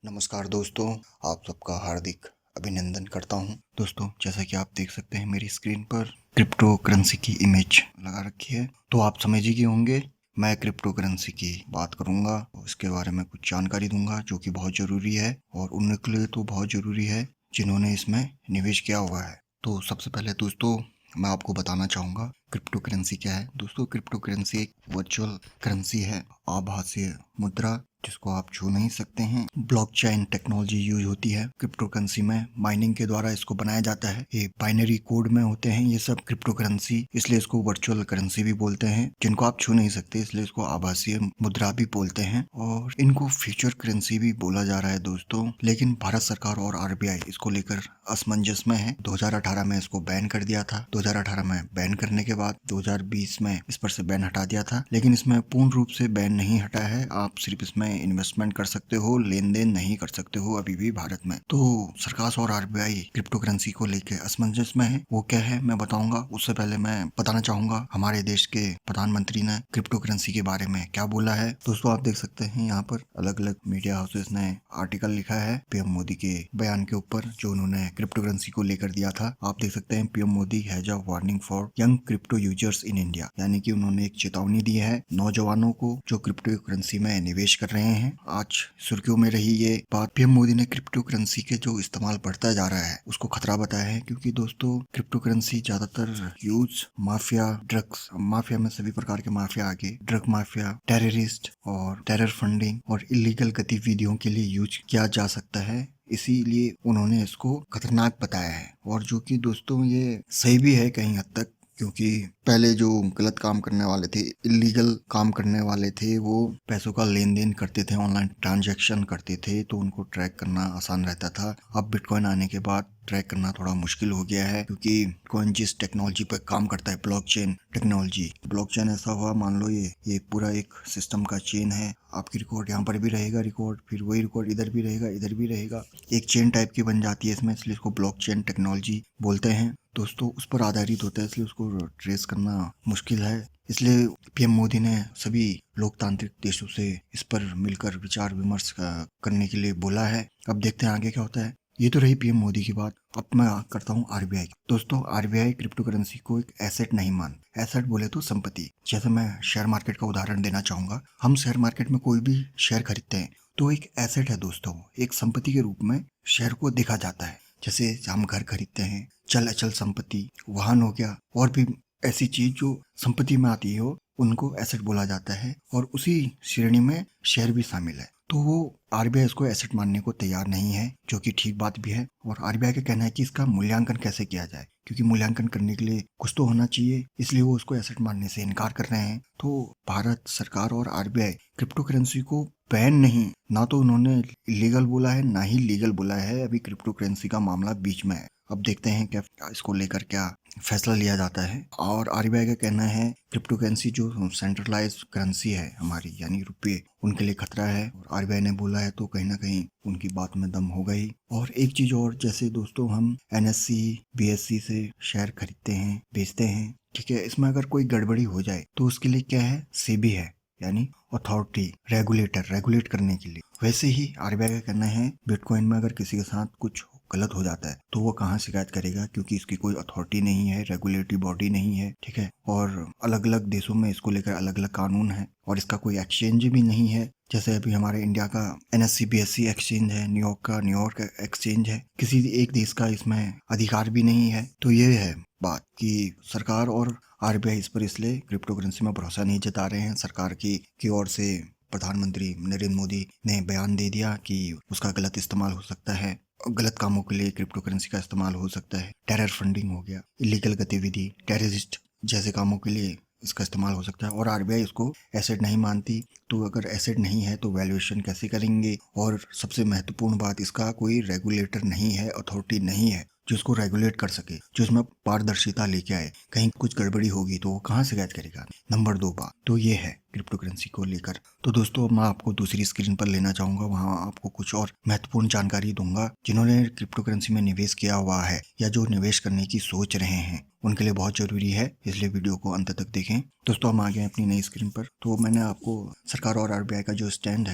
नमस्कार दोस्तों, आप सबका हार्दिक अभिनंदन करता हूं। दोस्तों, जैसा कि आप देख सकते हैं मेरी स्क्रीन पर क्रिप्टो करेंसी की इमेज लगा रखी है, तो आप समझ ही गए होंगे मैं क्रिप्टो करेंसी की बात करूंगा। उसके बारे में कुछ जानकारी दूंगा जो कि बहुत ज़रूरी है और उन के लिए तो बहुत ज़रूरी है जिन्होंने इसमें निवेश किया हुआ है। तो सबसे पहले दोस्तों मैं आपको बताना चाहूँगा क्रिप्टो करेंसी क्या है। दोस्तों, क्रिप्टो करेंसी एक वर्चुअल करेंसी है, आभासीय मुद्रा जिसको आप छू नहीं सकते हैं। ब्लॉकचेन टेक्नोलॉजी यूज होती है क्रिप्टो करेंसी में, माइनिंग के द्वारा इसको बनाया जाता है। ये बाइनरी कोड में होते हैं ये सब क्रिप्टो करेंसी, इसलिए इसको वर्चुअल करेंसी भी बोलते हैं। जिनको आप छू नहीं सकते इसलिए इसको आभासीय मुद्रा भी बोलते हैं और इनको फ्यूचर करेंसी भी बोला जा रहा है दोस्तों। लेकिन भारत सरकार और आरबीआई इसको लेकर असमंजस में है। 2018 में इसको बैन कर दिया था। 2018 में बैन करने के बाद 2020 में इस पर से बैन हटा दिया था, लेकिन इसमें पूर्ण रूप से बैन नहीं हटा है। आप सिर्फ इसमें इन्वेस्टमेंट कर सकते हो, लेन देन नहीं कर सकते हो अभी भी भारत में। तो सरकार और आरबीआई क्रिप्टो करेंसी को लेकर असमंजस में है। वो क्या है मैं बताऊंगा। उससे पहले मैं बताना चाहूंगा हमारे देश के प्रधानमंत्री ने क्रिप्टो करेंसी के बारे में क्या बोला है। दोस्तों, आप देख सकते हैं यहाँ पर अलग अलग मीडिया हाउसेस ने आर्टिकल लिखा है पीएम मोदी के बयान के ऊपर जो उन्होंने क्रिप्टो करेंसी को लेकर दिया था। आप देख सकते हैं PM Modi has a warning for young crypto users in India, यानी कि उन्होंने एक चेतावनी दी है नौजवानों को जो क्रिप्टो करेंसी में निवेश कर रहे हैं। आज सुर्खियों में रही ये बात। पीएम मोदी ने क्रिप्टो करेंसी के जो इस्तेमाल बढ़ता जा रहा है उसको खतरा बताया है, क्योंकि दोस्तों क्रिप्टो करेंसी ज्यादातर यूज माफिया, ड्रग्स माफिया में सभी प्रकार के माफिया आगे, ड्रग माफिया, टेररिस्ट और टेरर फंडिंग और इलीगल गतिविधियों के लिए यूज किया जा सकता है। इसीलिए उन्होंने इसको खतरनाक बताया है, और जो कि दोस्तों ये सही भी है कहीं हद तक, क्योंकि पहले जो गलत काम करने वाले थे, इलीगल काम करने वाले थे, वो पैसों का लेन देन करते थे, ऑनलाइन ट्रांजैक्शन करते थे, तो उनको ट्रैक करना आसान रहता था। अब बिटकॉइन आने के बाद ट्रैक करना थोड़ा मुश्किल हो गया है, क्योंकि कौन जिस टेक्नोलॉजी पर काम करता है, ब्लॉकचेन टेक्नोलॉजी। ब्लॉकचेन ऐसा हुआ, मान लो ये पूरा एक सिस्टम का चेन है। आपकी रिकॉर्ड यहाँ पर भी रहेगा रिकॉर्ड, फिर वही रिकॉर्ड इधर भी रहेगा, इधर भी रहेगा, एक चेन टाइप की बन जाती है इसमें, इसलिए इसको ब्लॉकचेन टेक्नोलॉजी बोलते हैं दोस्तों। उस पर आधारित होता है, इसलिए उसको ट्रेस करना मुश्किल है। इसलिए पीएम मोदी ने सभी लोकतांत्रिक देशों से इस पर मिलकर विचार विमर्श करने के लिए बोला है। अब देखते हैं आगे क्या होता है। ये तो रही पीएम मोदी की बात। अब मैं करता हूँ आरबीआई। दोस्तों, आरबीआई क्रिप्टो करेंसी को एक एसेट नहीं मान, एसेट बोले तो संपत्ति। जैसे मैं शेयर मार्केट का उदाहरण देना चाहूंगा। हम शेयर मार्केट में कोई भी शेयर खरीदते हैं तो एक एसेट है दोस्तों, एक संपत्ति के रूप में शेयर को देखा जाता है। जैसे हम घर खरीदते हैं, चल अचल संपत्ति, वाहन हो गया, और भी ऐसी चीज जो संपत्ति में आती हो उनको एसेट बोला जाता है, और उसी श्रेणी में शेयर भी शामिल है। तो वो आरबीआई इसको एसेट मानने को तैयार नहीं है, जो कि ठीक बात भी है। और आरबीआई का कहना है कि इसका मूल्यांकन कैसे किया जाए, क्योंकि मूल्यांकन करने के लिए कुछ तो होना चाहिए, इसलिए वो उसको एसेट मानने से इनकार कर रहे हैं। तो भारत सरकार और आरबीआई क्रिप्टो करेंसी को बैन नहीं, ना तो उन्होंने इलीगल बोला है ना ही लीगल बोला है। अभी क्रिप्टो करेंसी का मामला बीच में है। अब देखते हैं क्या इसको लेकर क्या फैसला लिया जाता है। और आरबीआई का कहना है क्रिप्टो करेंसी जो सेंट्रलाइज करेंसी है हमारी, यानी रुपये, उनके लिए खतरा है। और आरबीआई ने बोला है तो कहीं ना कहीं उनकी बात में दम हो गई। और एक चीज और, जैसे दोस्तों हम एनएससी बीएससी से शेयर खरीदते हैं, बेचते हैं, ठीक है, इसमें अगर कोई गड़बड़ी हो जाए तो उसके लिए क्या है, सेबी है, यानी अथॉरिटी, रेगुलेटर, रेगुलेट करने के लिए। वैसे ही आरबीआई का कहना है बिटकॉइन में अगर किसी के साथ कुछ गलत हो जाता है तो वो कहाँ शिकायत करेगा, क्योंकि इसकी कोई अथॉरिटी नहीं है, रेगुलेटरी बॉडी नहीं है, ठीक है। और अलग अलग देशों में इसको लेकर अलग अलग कानून है, और इसका कोई एक्सचेंज भी नहीं है। जैसे अभी हमारे इंडिया का एनएससी बीएससी एक्सचेंज है, न्यूयॉर्क का न्यूयॉर्क एक्सचेंज है, किसी एक देश का इसमें अधिकार भी नहीं है। तो ये है बात कि सरकार और आरबीआई इस पर इसलिए क्रिप्टो करेंसी में भरोसा नहीं जता रहे हैं। सरकार की ओर से प्रधानमंत्री नरेंद्र मोदी ने बयान दे दिया कि उसका गलत इस्तेमाल हो सकता है, गलत कामों के लिए क्रिप्टो करेंसी का इस्तेमाल हो सकता है। टेरर फंडिंग हो गया, इलीगल गतिविधि, टेररिस्ट जैसे कामों के लिए इसका इस्तेमाल हो सकता है। और आरबीआई इसको एसेट नहीं मानती। तो अगर एसेट नहीं है तो वैल्यूएशन कैसे करेंगे। और सबसे महत्वपूर्ण बात, इसका कोई रेगुलेटर नहीं है, अथॉरिटी नहीं है। जो इसको रेगुलेट कर सके, जो इसमें पारदर्शिता लेके आए। कहीं कुछ गड़बड़ी होगी तो वो कहाँ शिकायत करेगा। नंबर 2 बात तो ये है क्रिप्टो करेंसी को लेकर। तो दोस्तों मैं आपको दूसरी स्क्रीन पर लेना चाहूँगा, वहाँ आपको कुछ और महत्वपूर्ण जानकारी दूंगा। जिन्होंने क्रिप्टो करेंसी में निवेश किया हुआ है या जो निवेश करने की सोच रहे हैं उनके लिए बहुत जरूरी है, इसलिए वीडियो को अंत तक देखें। दोस्तों हम आ गए अपनी नई स्क्रीन पर। तो मैंने आपको सरकार और आरबीआई का जो स्टैंड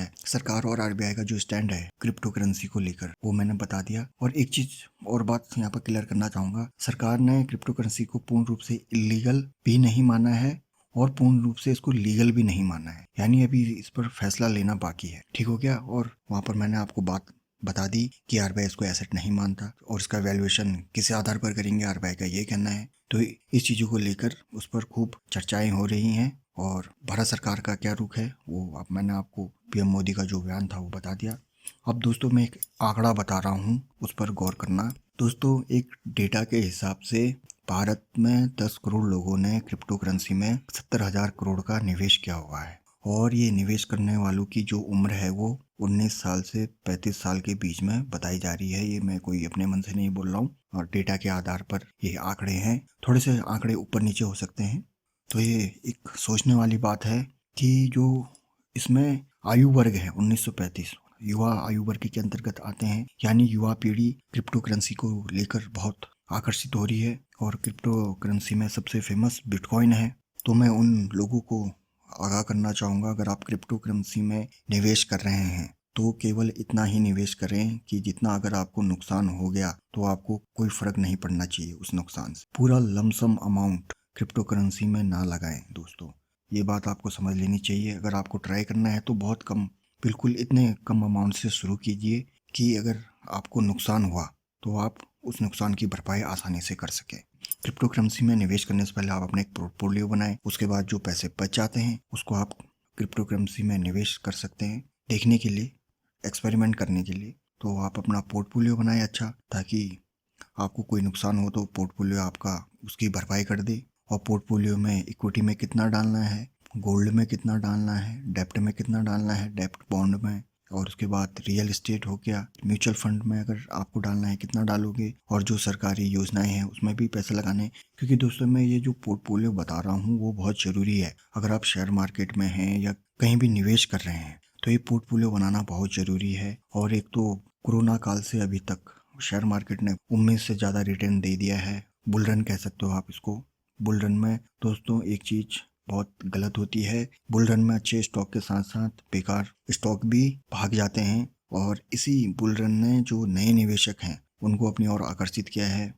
है क्रिप्टो करेंसी को लेकर वो मैंने बता दिया। और एक चीज और बात यहाँ पर क्लियर करना चाहूंगा, सरकार ने क्रिप्टो करेंसी को पूर्ण रूप से इलीगल भी नहीं माना है और पूर्ण रूप से इसको लीगल भी नहीं माना है, यानी अभी इस पर फैसला लेना बाकी है। ठीक हो गया। और वहाँ पर मैंने आपको बात बता दी कि आरबीआई इसको एसेट नहीं मानता और इसका वैल्यूएशन किस आधार पर करेंगे, आरबीआई का ये कहना है। तो इस चीज़ों को लेकर उस पर खूब चर्चाएं हो रही हैं और भारत सरकार का क्या रुख है वो अब मैंने आपको पीएम मोदी का जो बयान था वो बता दिया। अब दोस्तों मैं एक आंकड़ा बता रहा हूँ, उस पर गौर करना। दोस्तों एक डेटा के हिसाब से भारत में 10 करोड़ लोगों ने क्रिप्टो करेंसी में 70,000 करोड़ का निवेश किया हुआ है और ये निवेश करने वालों की जो उम्र है वो 19 साल से 35 साल के बीच में बताई जा रही है। ये मैं कोई अपने मन से नहीं बोल रहा हूँ और डेटा के आधार पर ये आंकड़े हैं। थोड़े से आंकड़े ऊपर नीचे हो सकते हैं। तो ये एक सोचने वाली बात है कि जो इसमें आयु वर्ग है 1935 युवा आयु वर्ग के अंतर्गत आते हैं, यानी युवा पीढ़ी क्रिप्टो करेंसी को लेकर बहुत आकर्षित हो रही है और क्रिप्टो करेंसी में सबसे फेमस बिटकॉइन है। तो मैं उन लोगों को आगाह करना चाहूँगा, अगर आप क्रिप्टो करेंसी में निवेश कर रहे हैं तो केवल इतना ही निवेश करें कि जितना अगर आपको नुकसान हो गया तो आपको कोई फर्क नहीं पड़ना चाहिए उस नुकसान से। पूरा लमसम अमाउंट क्रिप्टो करेंसी में ना लगाएं दोस्तों, ये बात आपको समझ लेनी चाहिए। अगर आपको ट्राई करना है तो बहुत कम, बिल्कुल इतने कम अमाउंट से शुरू कीजिए कि अगर आपको नुकसान हुआ तो आप उस नुकसान की भरपाई आसानी से कर सकें। क्रिप्टो करेंसी में निवेश करने से पहले आप अपने एक पोर्टफोलियो बनाएं, उसके बाद जो पैसे बच जाते हैं उसको आप क्रिप्टो करेंसी में निवेश कर सकते हैं देखने के लिए, एक्सपेरिमेंट करने के लिए। तो आप अपना पोर्टफोलियो बनाएं अच्छा, ताकि आपको कोई नुकसान हो तो पोर्टफोलियो आपका उसकी भरपाई कर दे। और पोर्टफोलियो में इक्विटी में कितना डालना है, गोल्ड में कितना डालना है, डेप्ट में कितना डालना है, डेप्ट बॉन्ड में, और उसके बाद रियल एस्टेट हो गया, म्यूचुअल फंड में अगर आपको डालना है कितना डालोगे, और जो सरकारी योजनाएं हैं उसमें भी पैसे लगाने हैं। क्योंकि दोस्तों मैं ये जो पोर्टफोलियो बता रहा हूँ वो बहुत ज़रूरी है। अगर आप शेयर मार्केट में हैं या कहीं भी निवेश कर रहे हैं तो ये पोर्टफोलियो बनाना बहुत ज़रूरी है। और एक तो कोरोना काल से अभी तक शेयर मार्केट ने उम्मीद से ज़्यादा रिटर्न दे दिया है, बुल रन कह सकते हो आप इसको। बुल रन में दोस्तों एक चीज़ बहुत गलत होती है, बुल रन में अच्छे स्टॉक के साथ साथ बेकार स्टॉक भी भाग जाते हैं और इसी बुल रन ने जो नए निवेशक हैं उनको अपनी ओर आकर्षित किया है।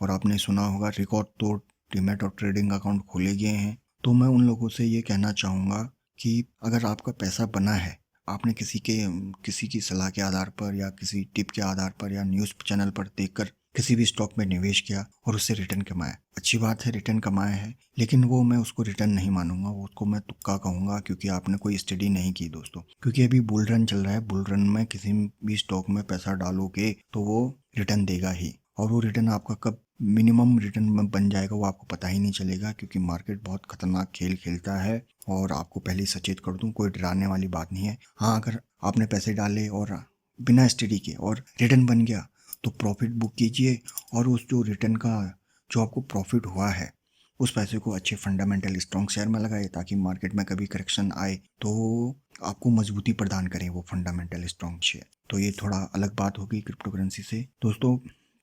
और आपने सुना होगा रिकॉर्ड तोड़ डीमैट और ट्रेडिंग अकाउंट खोले गए हैं। तो मैं उन लोगों से ये कहना चाहूँगा कि अगर आपका पैसा बना है, आपने किसी की सलाह के आधार पर या किसी टिप के आधार पर या न्यूज़ चैनल पर देखकर किसी भी स्टॉक में निवेश किया और उससे रिटर्न कमाया, अच्छी बात है, रिटर्न कमाया है, लेकिन वो मैं उसको रिटर्न नहीं मानूंगा, वो उसको मैं तुक्का कहूँगा, क्योंकि आपने कोई स्टडी नहीं की दोस्तों। क्योंकि अभी बुल रन चल रहा है, बुल रन में किसी भी स्टॉक में पैसा डालोगे तो वो रिटर्न देगा ही, और वो रिटर्न आपका कब मिनिमम रिटर्न में बन जाएगा वो आपको पता ही नहीं चलेगा, क्योंकि मार्केट बहुत खतरनाक खेल खेलता है। और आपको पहले ही सचेत कर दूं, कोई डराने वाली बात नहीं है। हाँ, अगर आपने पैसे डाले और बिना स्टडी के और रिटर्न बन गया तो प्रॉफिट बुक कीजिए, और उस जो रिटर्न का जो आपको प्रॉफिट हुआ है उस पैसे को अच्छे फंडामेंटल स्ट्रॉन्ग शेयर में लगाए, ताकि मार्केट में कभी करेक्शन आए तो आपको मजबूती प्रदान करें वो फंडामेंटल स्ट्रॉन्ग शेयर। तो ये थोड़ा अलग बात होगी क्रिप्टो करेंसी से दोस्तों।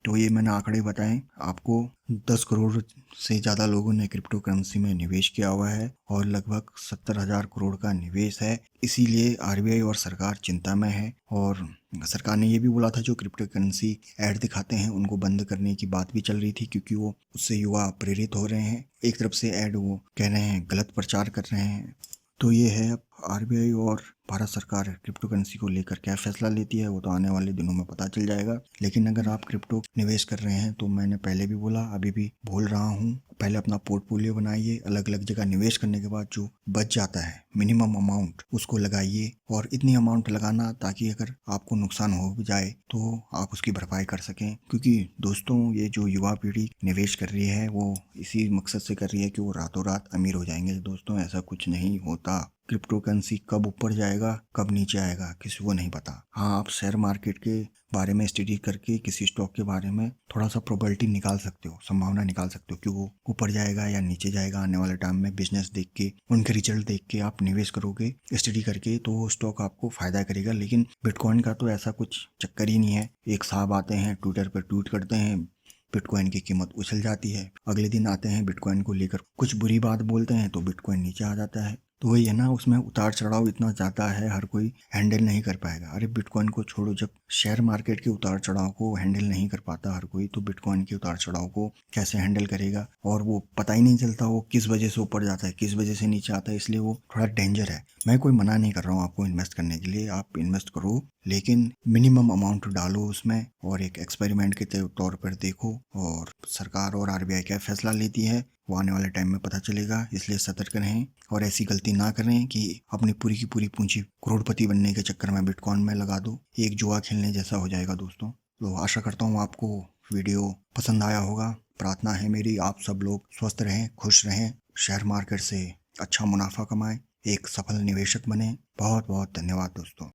तो ये मैंने आंकड़े बताए आपको, 10 करोड़ से ज़्यादा लोगों ने क्रिप्टो करेंसी में निवेश किया हुआ है और लगभग 70,000 करोड़ का निवेश है। इसीलिए आरबीआई और सरकार चिंता में है, और सरकार ने ये भी बोला था जो क्रिप्टो करेंसी ऐड दिखाते हैं उनको बंद करने की बात भी चल रही थी, क्योंकि वो उससे युवा प्रेरित हो रहे हैं। एक तरफ से ऐड वो कह रहे हैं गलत प्रचार कर रहे हैं। तो ये है, अब आरबीआई और भारत सरकार क्रिप्टो करेंसी को लेकर क्या फैसला लेती है वो तो आने वाले दिनों में पता चल जाएगा। लेकिन अगर आप क्रिप्टो निवेश कर रहे हैं तो मैंने पहले भी बोला, अभी भी बोल रहा हूँ, पहले अपना पोर्टफोलियो बनाइए, अलग अलग जगह निवेश करने के बाद जो बच जाता है मिनिमम अमाउंट उसको लगाइए, और इतनी अमाउंट लगाना ताकि अगर आपको नुकसान हो भी जाए तो आप उसकी भरपाई कर सकें। क्योंकि दोस्तों ये जो युवा पीढ़ी निवेश कर रही है वो इसी मकसद से कर रही है कि वो रातों रात अमीर हो जाएंगे। दोस्तों ऐसा कुछ नहीं होता। क्रिप्टो करेंसी कब ऊपर जाएगा कब नीचे आएगा किसी को नहीं पता। हाँ, आप शेयर मार्केट के बारे में स्टडी करके किसी स्टॉक के बारे में थोड़ा सा प्रोबेबिलिटी निकाल सकते हो, संभावना निकाल सकते हो कि वो ऊपर जाएगा या नीचे जाएगा। आने वाले टाइम में बिजनेस देख के, उनके रिजल्ट देख के आप निवेश करोगे स्टडी करके, तो वो स्टॉक आपको फायदा करेगा। लेकिन बिटकॉइन का तो ऐसा कुछ चक्कर ही नहीं है। एक साहब आते हैं, ट्विटर पर ट्वीट करते हैं, बिटकॉइन की कीमत उछल जाती है। अगले दिन आते हैं, बिटकॉइन को लेकर कुछ बुरी बात बोलते हैं तो बिटकॉइन नीचे आ जाता है। तो वही है ना, उसमें उतार चढ़ाव इतना ज़्यादा है, हर कोई हैंडल नहीं कर पाएगा। अरे बिटकॉइन को छोड़ो, जब शेयर मार्केट के उतार चढ़ाव को हैंडल नहीं कर पाता हर कोई, तो बिटकॉइन के उतार चढ़ाव को कैसे हैंडल करेगा। और वो पता ही नहीं चलता वो किस वजह से ऊपर जाता है, किस वजह से नीचे आता है, इसलिए वो थोड़ा डेंजर है। मैं कोई मना नहीं कर रहा हूँ आपको इन्वेस्ट करने के लिए, आप इन्वेस्ट करो, लेकिन मिनिमम अमाउंट डालो उसमें और एक एक्सपेरिमेंट के तौर पर देखो। और सरकार और आरबीआई क्या फैसला लेती है वो आने वाले टाइम में पता चलेगा, इसलिए सतर्क रहें और ऐसी गलती ना करें कि अपनी पूरी की पूरी पूंजी करोड़पति बनने के चक्कर में बिटकॉइन में लगा दो। एक जुआ खेलने जैसा हो जाएगा दोस्तों। तो आशा करता हूँ आपको वीडियो पसंद आया होगा। प्रार्थना है मेरी आप सब लोग स्वस्थ रहें, खुश रहें, शेयर मार्केट से अच्छा मुनाफा कमाएं, एक सफल निवेशक बने। बहुत बहुत धन्यवाद दोस्तों।